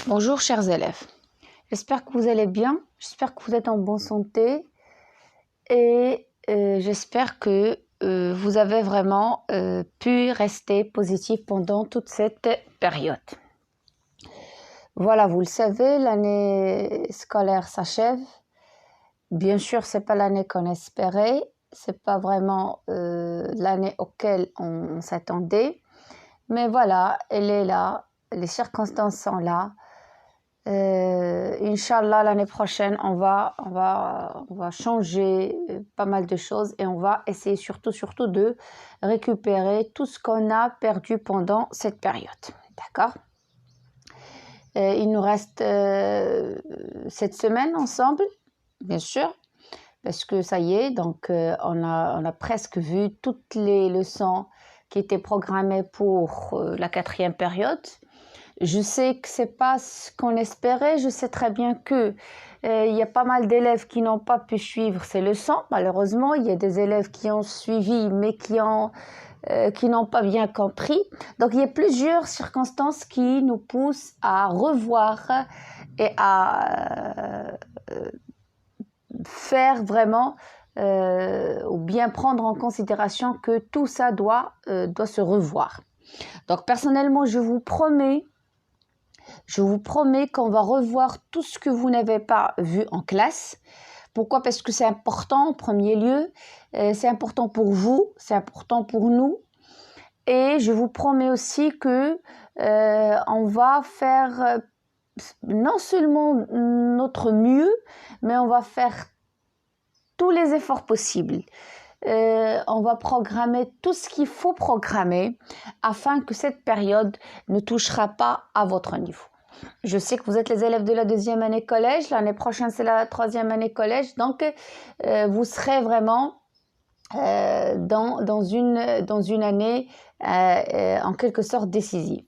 Bonjour chers élèves, j'espère que vous allez bien, j'espère que vous êtes en bonne santé et j'espère que vous avez vraiment pu rester positif pendant toute cette période. Voilà, vous le savez, l'année scolaire s'achève. Bien sûr, ce n'est pas l'année qu'on espérait, ce n'est pas vraiment l'année auquel on s'attendait, mais voilà, elle est là, les circonstances sont là. Inch'Allah, l'année prochaine, on va changer pas mal de choses et on va essayer surtout de récupérer tout ce qu'on a perdu pendant cette période. D'accord? Il nous reste cette semaine ensemble, bien sûr, parce que ça y est, donc on a presque vu toutes les leçons qui étaient programmées pour la 4e période. Je sais que ce n'est pas ce qu'on espérait, je sais très bien qu'il y a pas mal d'élèves qui n'ont pas pu suivre ces leçons. Malheureusement, il y a des élèves qui ont suivi mais qui n'ont pas bien compris. Donc, il y a plusieurs circonstances qui nous poussent à revoir et à faire vraiment ou bien prendre en considération que tout ça doit se revoir. Donc, personnellement, je vous promets qu'on va revoir tout ce que vous n'avez pas vu en classe. Pourquoi? Parce que c'est important en premier lieu, c'est important pour vous, c'est important pour nous. Et je vous promets aussi que on va faire non seulement notre mieux, mais on va faire tous les efforts possibles. On va programmer tout ce qu'il faut programmer afin que cette période ne touchera pas à votre niveau. Je sais que vous êtes les élèves de la 2e année collège, l'année prochaine c'est la 3e année collège, donc vous serez vraiment dans une année en quelque sorte décisive.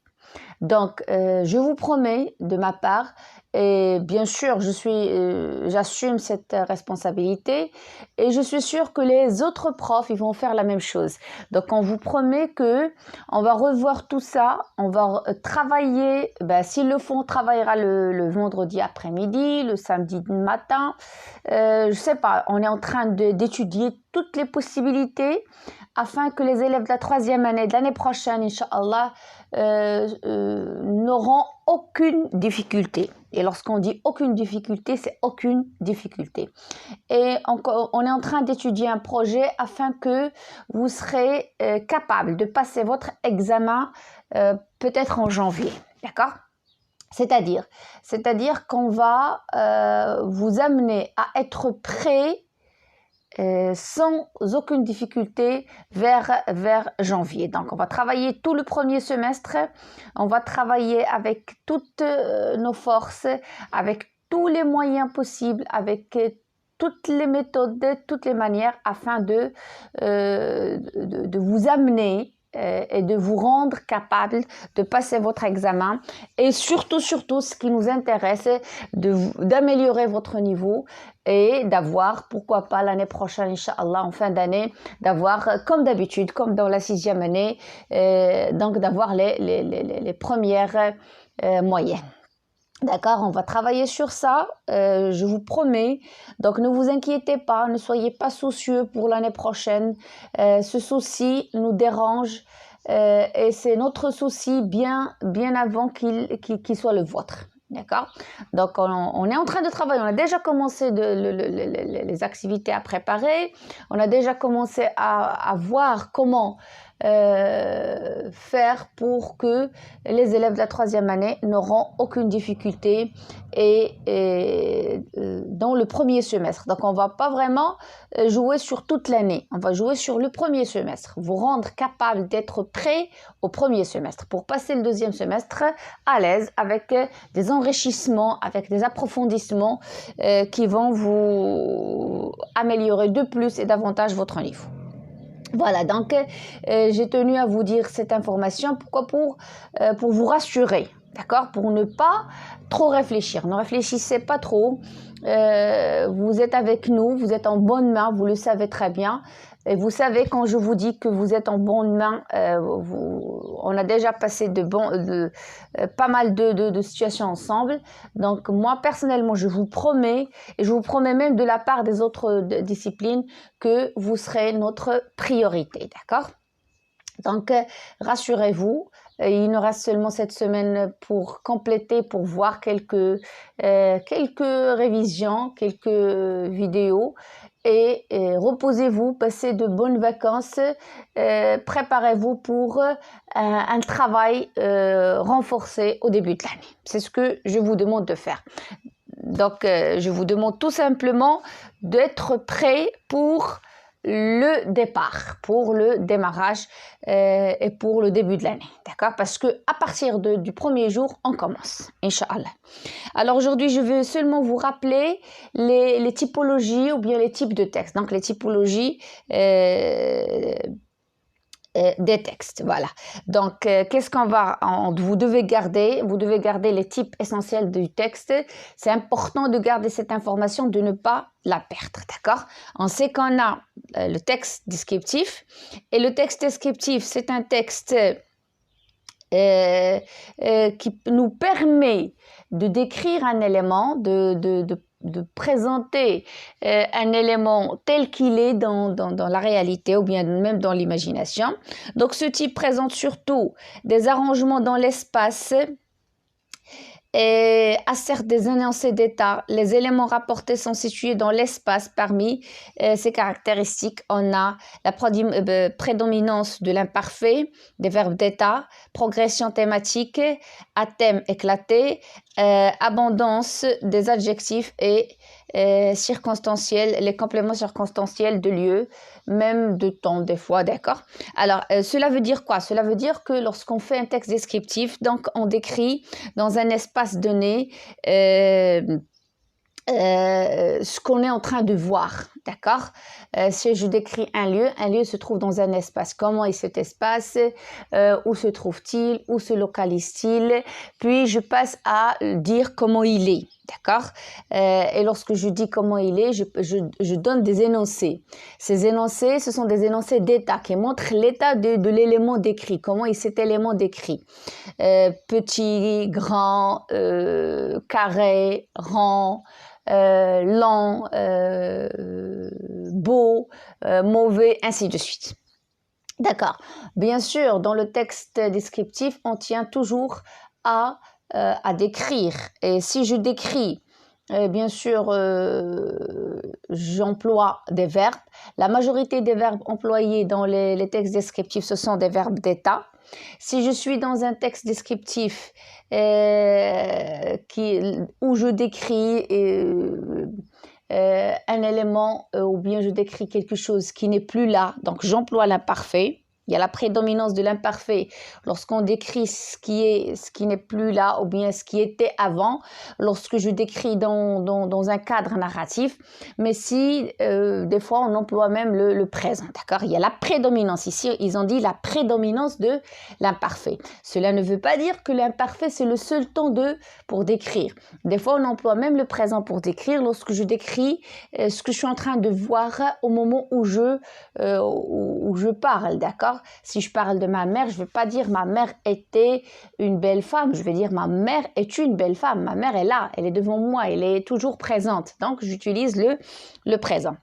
Donc, je vous promets de ma part, et bien sûr, j'assume cette responsabilité et je suis sûre que les autres profs, ils vont faire la même chose. Donc, on vous promet que on va revoir tout ça, on va travailler, s'ils le font, on travaillera le vendredi après-midi, le samedi matin. Je sais pas, on est en train d'étudier toutes les possibilités afin que les élèves de la 3e année de l'année prochaine, Inch'Allah, n'auront aucune difficulté. Et lorsqu'on dit aucune difficulté, c'est aucune difficulté. Et on est en train d'étudier un projet afin que vous serez capable de passer votre examen peut-être en janvier. D'accord ? C'est-à-dire qu'on va vous amener à être prêt sans aucune difficulté vers janvier. Donc, on va travailler tout le premier semestre, on va travailler avec toutes nos forces, avec tous les moyens possibles, avec toutes les méthodes, toutes les manières afin de vous amener et de vous rendre capable de passer votre examen et surtout ce qui nous intéresse d'améliorer votre niveau et d'avoir, pourquoi pas l'année prochaine, Inch'Allah, en fin d'année, d'avoir comme d'habitude, comme dans la 6e année, donc d'avoir les premières moyennes. D'accord, on va travailler sur ça, je vous promets. Donc, ne vous inquiétez pas, ne soyez pas soucieux pour l'année prochaine. Ce souci nous dérange et c'est notre souci bien avant qu'il soit le vôtre. D'accord? Donc, on est en train de travailler. On a déjà commencé les activités à préparer. On a déjà commencé à voir comment faire pour que les élèves de la 3e année n'auront aucune difficulté dans le premier semestre. Donc, on ne va pas vraiment jouer sur toute l'année. On va jouer sur le premier semestre. Vous rendre capable d'être prêt au premier semestre pour passer le 2e semestre à l'aise avec des enrichissements, avec des approfondissements qui vont vous améliorer de plus et davantage votre niveau. Voilà, donc j'ai tenu à vous dire cette information. Pourquoi? Pour vous rassurer, d'accord? Pour ne pas trop réfléchir. Ne réfléchissez pas trop. Vous êtes avec nous, vous êtes en bonne main, vous le savez très bien. Et vous savez, quand je vous dis que vous êtes en bonne main, on a déjà passé pas mal de situations ensemble. Donc, moi, personnellement, je vous promets, et je vous promets même de la part des autres disciplines, que vous serez notre priorité, d'accord? Donc, rassurez-vous, il nous reste seulement cette semaine pour compléter, pour voir quelques révisions, quelques vidéos. Et reposez-vous, passez de bonnes vacances, préparez-vous pour un travail renforcé au début de l'année. C'est ce que je vous demande de faire. Donc, je vous demande tout simplement d'être prêt pour le départ, pour le démarrage et pour le début de l'année, d'accord? Parce que à partir du premier jour, on commence, Inch'Allah. Alors aujourd'hui, je vais seulement vous rappeler les typologies ou bien les types de textes. Donc les typologies des textes, voilà. Donc, qu'est-ce qu'on va... vous devez garder les types essentiels du texte. C'est important de garder cette information, de ne pas la perdre, d'accord? On sait qu'on a le texte descriptif. Et le texte descriptif, c'est un texte qui nous permet de décrire un élément, de présenter un élément tel qu'il est dans la réalité ou bien même dans l'imagination. Donc, ce type présente surtout des arrangements dans l'espace et asserte des énoncés d'état. Les éléments rapportés sont situés dans l'espace. Parmi ces caractéristiques, on a la prédominance de l'imparfait, des verbes d'état, progression thématique, à thème éclaté, abondance des adjectifs et circonstanciels, les compléments circonstanciels de lieu, même de temps des fois, d'accord? Alors, cela veut dire quoi? Cela veut dire que lorsqu'on fait un texte descriptif, donc on décrit dans un espace donné ce qu'on est en train de voir, d'accord? Si je décris un lieu se trouve dans un espace. Comment est cet espace? Où se trouve-t-il? Où se localise-t-il? Puis je passe à dire comment il est, d'accord? Et lorsque je dis comment il est, je donne des énoncés. Ces énoncés, ce sont des énoncés d'état qui montrent l'état de l'élément décrit, comment est cet élément décrit. Petit, grand, carré, rond, lent, beau, mauvais, ainsi de suite. D'accord. Bien sûr, dans le texte descriptif, on tient toujours à décrire. Et si je décris, bien sûr, j'emploie des verbes. La majorité des verbes employés dans les textes descriptifs, ce sont des verbes d'état. Si je suis dans un texte descriptif où je décris un élément ou bien je décris quelque chose qui n'est plus là, donc j'emploie l'imparfait. Il y a la prédominance de l'imparfait lorsqu'on décrit ce qui n'est plus là ou bien ce qui était avant, lorsque je décris dans un cadre narratif. Mais si, des fois, on emploie même le présent, d'accord? Il y a la prédominance. Ici, ils ont dit la prédominance de l'imparfait. Cela ne veut pas dire que l'imparfait, c'est le seul temps pour décrire. Des fois, on emploie même le présent pour décrire lorsque je décris ce que je suis en train de voir au moment où je parle, d'accord? Si je parle de ma mère, je ne vais pas dire ma mère était une belle femme, je vais dire ma mère est une belle femme. Ma mère est là, elle est devant moi, elle est toujours présente. Donc, j'utilise le présent.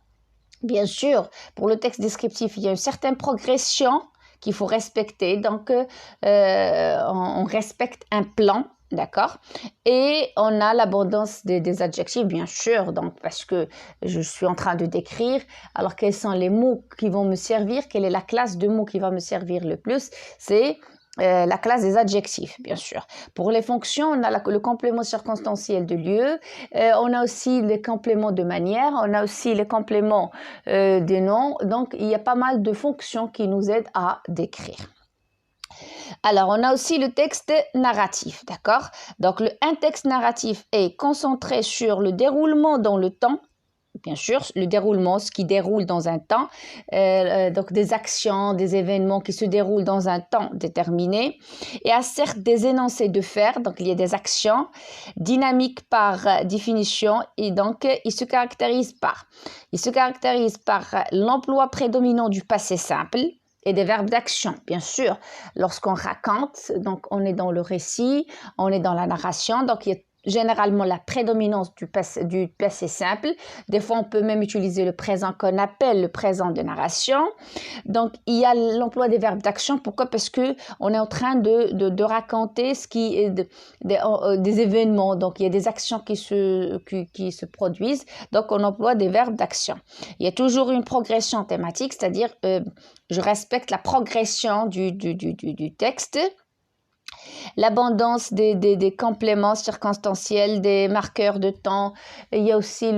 Bien sûr, pour le texte descriptif, il y a une certaine progression qu'il faut respecter. Donc, on respecte un plan. D'accord? Et on a l'abondance des adjectifs, bien sûr, donc parce que je suis en train de décrire. Alors, quels sont les mots qui vont me servir? Quelle est la classe de mots qui va me servir le plus? C'est la classe des adjectifs, bien sûr. Pour les fonctions, on a le complément circonstanciel de lieu, on a aussi les compléments de manière, on a aussi les compléments des noms. Donc, il y a pas mal de fonctions qui nous aident à décrire. Alors, on a aussi le texte narratif, d'accord? Donc, un texte narratif est concentré sur le déroulement dans le temps, bien sûr, le déroulement, ce qui déroule dans un temps, donc des actions, des événements qui se déroulent dans un temps déterminé. Et a certes des énoncés de faire, donc il y a des actions dynamiques par définition, et donc il se caractérise par l'emploi prédominant du passé simple et des verbes d'action, bien sûr. Lorsqu'on raconte, donc on est dans le récit, on est dans la narration, donc il y a généralement la prédominance du passé simple. Des fois, on peut même utiliser le présent qu'on appelle le présent de narration. Donc, il y a l'emploi des verbes d'action. Pourquoi? Parce qu'on est en train de raconter ce qui est des événements. Donc, il y a des actions qui se produisent. Donc, on emploie des verbes d'action. Il y a toujours une progression thématique, c'est-à-dire je respecte la progression du texte. L'abondance des compléments circonstanciels, des marqueurs de temps. Il y a aussi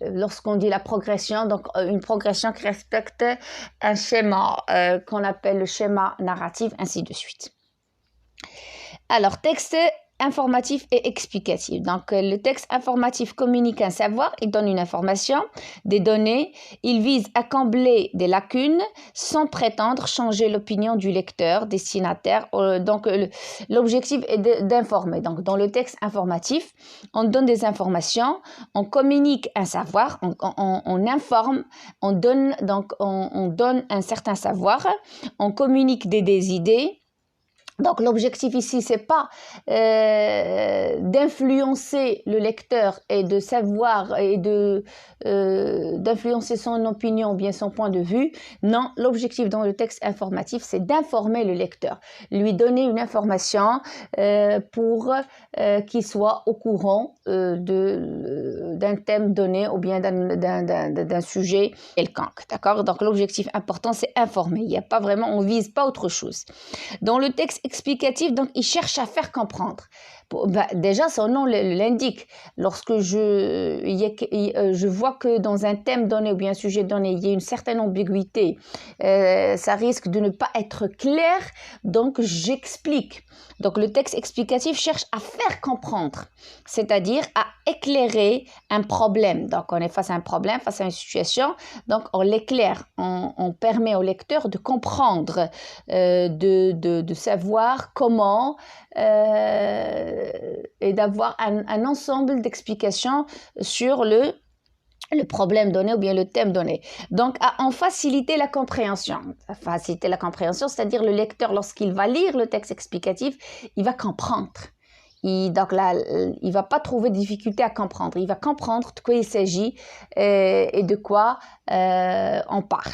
lorsqu'on dit la progression, donc une progression qui respecte un schéma qu'on appelle le schéma narratif, ainsi de suite. Alors, texte informatif et explicatif. Donc, le texte informatif communique un savoir, il donne une information, des données, il vise à combler des lacunes sans prétendre changer l'opinion du lecteur, destinataire. Donc, l'objectif est d'informer. Donc, dans le texte informatif, on donne des informations, on communique un savoir, on informe, on donne un certain savoir, on communique des idées. Donc, l'objectif ici, c'est pas d'influencer le lecteur et de savoir et d'influencer son opinion ou bien son point de vue. Non, l'objectif dans le texte informatif, c'est d'informer le lecteur, lui donner une information pour qu'il soit au courant d'un thème donné ou bien d'un sujet quelconque. D'accord? Donc, l'objectif important, c'est informer. Il n'y a pas vraiment, on vise pas autre chose. Dans le texte explicatif, donc il cherche à faire comprendre. Déjà, son nom l'indique. Lorsque je vois que dans un thème donné ou bien un sujet donné, il y a une certaine ambiguïté, ça risque de ne pas être clair, donc j'explique. Donc, le texte explicatif cherche à faire comprendre, c'est-à-dire à éclairer un problème. Donc, on est face à un problème, face à une situation, donc on l'éclaire, on permet au lecteur de comprendre, de savoir comment et d'avoir un ensemble d'explications sur le problème donné ou bien le thème donné. Donc, à en faciliter la compréhension. Faciliter la compréhension, c'est-à-dire le lecteur, lorsqu'il va lire le texte explicatif, il va comprendre. Donc là, il va pas trouver de difficulté à comprendre. Il va comprendre de quoi il s'agit et de quoi on parle.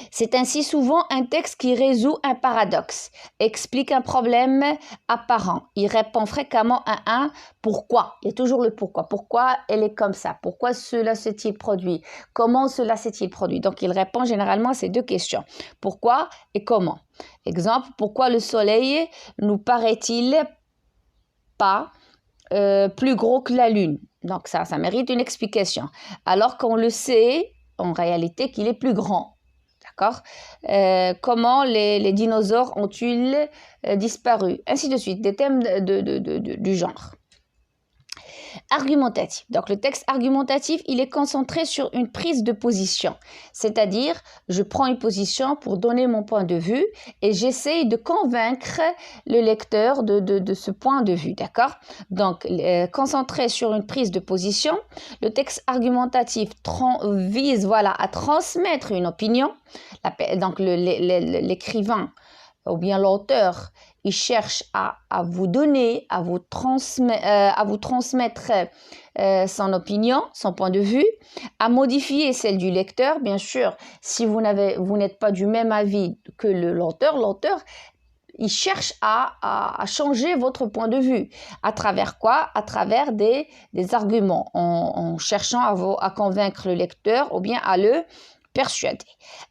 C'est ainsi souvent un texte qui résout un paradoxe, explique un problème apparent. Il répond fréquemment à un « pourquoi ». Il y a toujours le « pourquoi ». Pourquoi elle est comme ça? Pourquoi cela s'est-il produit? Comment cela s'est-il produit? Donc, il répond généralement à ces deux questions. Pourquoi et comment? Exemple, pourquoi le soleil nous paraît-il pas plus gros que la lune? Donc, ça mérite une explication. Alors qu'on le sait, en réalité, qu'il est plus grand. D'accord? Comment les dinosaures ont-ils disparu? Ainsi de suite, des thèmes du genre. Argumentatif. Donc, le texte argumentatif, il est concentré sur une prise de position. C'est-à-dire, je prends une position pour donner mon point de vue et j'essaye de convaincre le lecteur de ce point de vue. D'accord? Donc, concentré sur une prise de position, le texte argumentatif vise à transmettre une opinion. Donc, l'écrivain ou bien l'auteur, il cherche à vous donner, à vous transmettre son opinion, son point de vue, à modifier celle du lecteur. Bien sûr, si vous n'êtes pas du même avis que l'auteur, il cherche à changer votre point de vue. À travers quoi? À travers des arguments, en cherchant à convaincre le lecteur ou bien à le persuadé.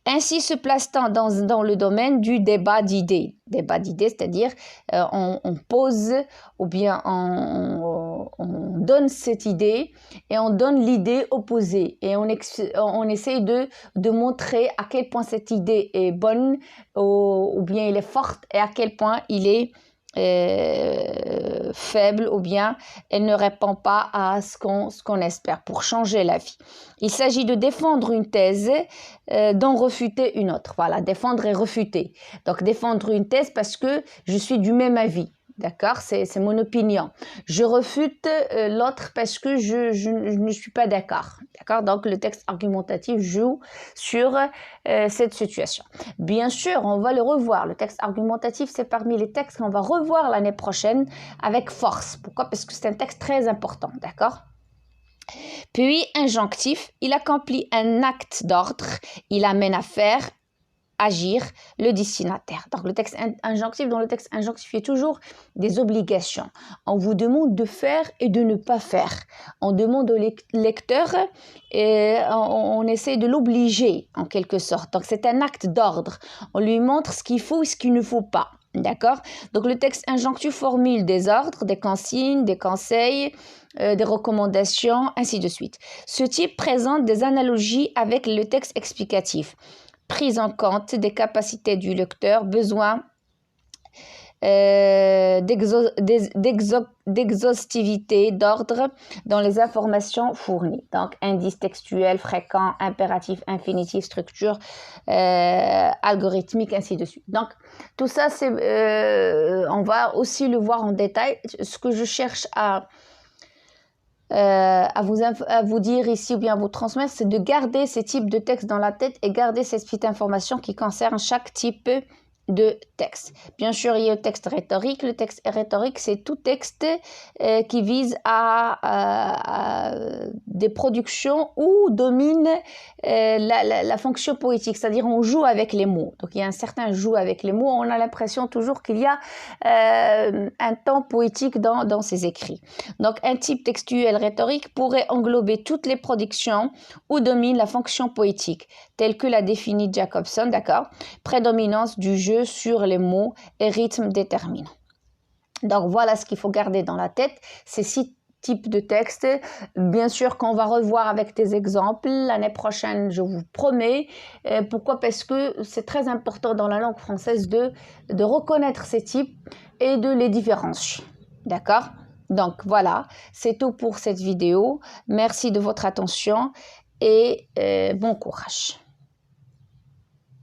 Ainsi se place-t-on dans le domaine du débat d'idées. Débat d'idées, c'est-à-dire on pose ou bien on donne cette idée et on donne l'idée opposée et on essaie de montrer à quel point cette idée est bonne ou bien elle est forte et à quel point il est faible ou bien elle ne répond pas à ce qu'on espère pour changer la vie. Il s'agit de défendre une thèse, d'en refuter une autre. Voilà, défendre et refuter. Donc, défendre une thèse parce que je suis du même avis. D'accord, c'est mon opinion. Je refute l'autre parce que je ne suis pas d'accord. D'accord, donc le texte argumentatif joue sur cette situation. Bien sûr, on va le revoir. Le texte argumentatif, c'est parmi les textes qu'on va revoir l'année prochaine avec force. Pourquoi? Parce que c'est un texte très important. D'accord? Puis, injonctif, il accomplit un acte d'ordre, il amène à faire, agir le destinataire. Donc, le texte injonctif, dans le texte injonctif, il y a toujours des obligations. On vous demande de faire et de ne pas faire. On demande au lecteur et on essaie de l'obliger, en quelque sorte. Donc, c'est un acte d'ordre. On lui montre ce qu'il faut et ce qu'il ne faut pas. D'accord? Donc, le texte injonctif formule des ordres, des consignes, des conseils, des recommandations, ainsi de suite. Ce type présente des analogies avec le texte explicatif. Prise en compte des capacités du lecteur, besoin d'exhaustivité, d'ordre dans les informations fournies. Donc, indice textuel, fréquent, impératif, infinitif, structure, algorithmique, ainsi de suite. Donc, tout ça, on va aussi le voir en détail. Ce que je cherche à vous dire ici ou bien à vous transmettre, c'est de garder ces types de textes dans la tête et garder ces petites informations qui concernent chaque type de texte. Bien sûr, il y a le texte rhétorique. Le texte rhétorique, c'est tout texte qui vise à des productions où domine la fonction poétique, c'est-à-dire on joue avec les mots. Donc, il y a un certain jeu avec les mots. On a l'impression toujours qu'il y a un temps poétique dans ces écrits. Donc, un type textuel rhétorique pourrait englober toutes les productions où domine la fonction poétique, telle que l'a définit Jacobson, d'accord? Prédominance du jeu sur les mots et rythme déterminant. Donc, voilà ce qu'il faut garder dans la tête, ces 6 types de textes. Bien sûr qu'on va revoir avec des exemples l'année prochaine, je vous promets. Pourquoi? Parce que c'est très important dans la langue française de reconnaître ces types et de les différencier. D'accord? Donc, voilà, c'est tout pour cette vidéo. Merci de votre attention et bon courage.